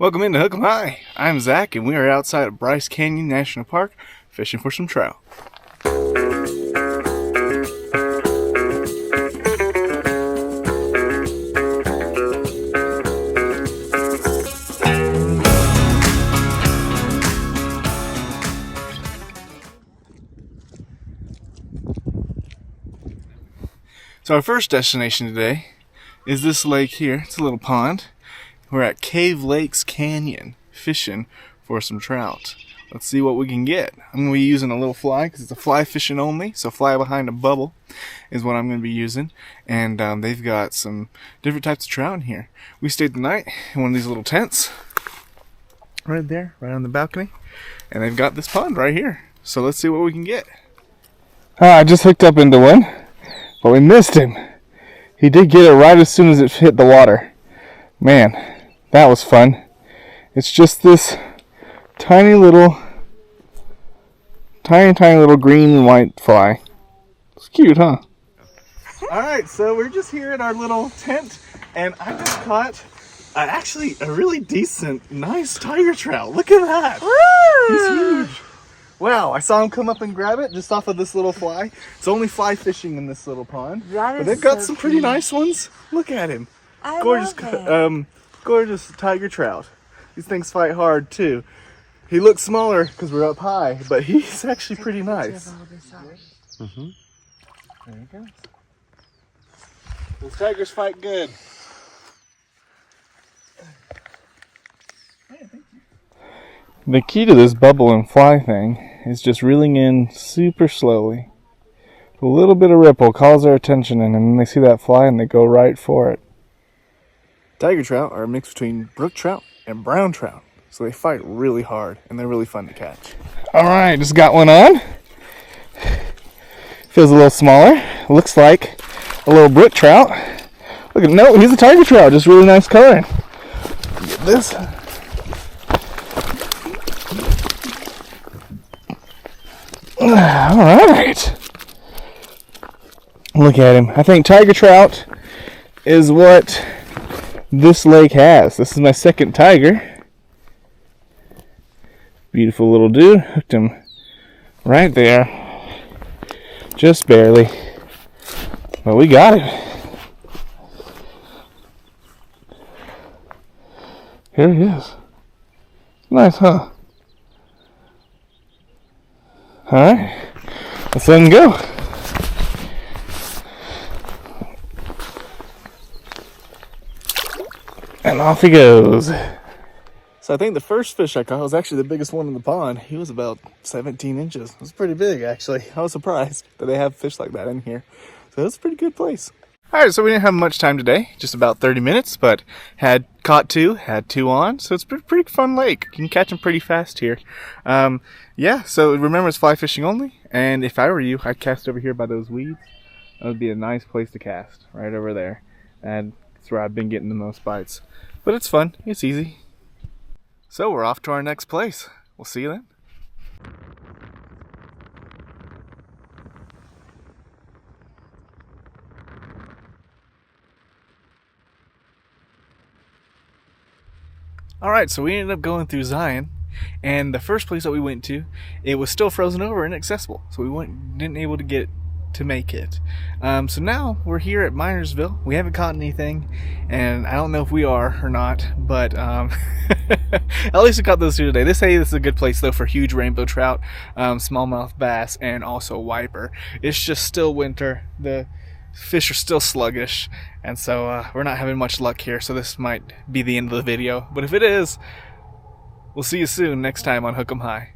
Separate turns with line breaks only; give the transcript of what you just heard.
Welcome into Hook 'em High. I'm Zach, and we are outside of Bryce Canyon National Park fishing for some trout. So our first destination today is this lake here. It's a little pond. We're at Cave Lakes Canyon fishing for some trout. Let's see what we can get. I'm going to be using a little fly because it's a fly fishing only. So fly behind a bubble is what I'm going to be using. And they've got some different types of trout in here. We stayed the night in one of these little tents right there, right on the balcony. And they've got this pond right here. So let's see what we can get.
I just hooked up into one, but we missed him. He did get it right as soon as it hit the water. Man, that was fun. It's just this tiny little green and white fly. It's cute, huh?
Alright, so we're just here in our little tent, and I just caught actually a really decent, nice tiger trout. Look at that! Woo! He's huge. Wow, I saw him come up and grab it just off of this little fly. It's only fly fishing in this little pond. But they've got some pretty nice ones. Look at him. Gorgeous tiger trout. These things fight hard too. He looks smaller because we're up high, but he's actually pretty nice. There he goes. Those tigers fight good.
The key to this bubble and fly thing is just reeling in super slowly. A little bit of ripple calls their attention, and then they see that fly and they go right for it.
Tiger trout are a mix between brook trout and brown trout, so they fight really hard and they're really fun to catch.
Alright, just got one on. Feels a little smaller. Looks like a little brook trout. Look at, no, he's a tiger trout, just really nice coloring. Get this. Alright. Look at him. I think tiger trout is what this lake has. This is my second tiger. Beautiful little dude. Hooked him right there. Just barely. But we got him. Here he is. Nice, huh? Alright. Let's let him go. And off he goes.
So I think the first fish I caught was actually the biggest one in the pond. He was about 17 inches. It was pretty big, actually. I was surprised that they have fish like that in here. So it's a pretty good place. Alright, so we didn't have much time today. Just about 30 minutes, but had two on. So it's a pretty fun lake. You can catch them pretty fast here. Yeah, so remember it's fly fishing only. And if I were you, I'd cast over here by those weeds. That would be a nice place to cast, right over there. And that's where I've been getting the most bites. But it's fun. It's easy. So we're off to our next place. We'll see you then. Alright, so we ended up going through Zion. And the first place that we went to, it was still frozen over and inaccessible. So we didn't able to get to make it. So now we're here at Minersville. We haven't caught anything, and I don't know if we are or not, but at least we caught those two today. They say this is a good place though for huge rainbow trout, smallmouth bass, and also wiper. It's just still winter. The fish are still sluggish, and so we're not having much luck here, so this might be the end of the video. But if it is, we'll see you soon next time on Hook 'em High.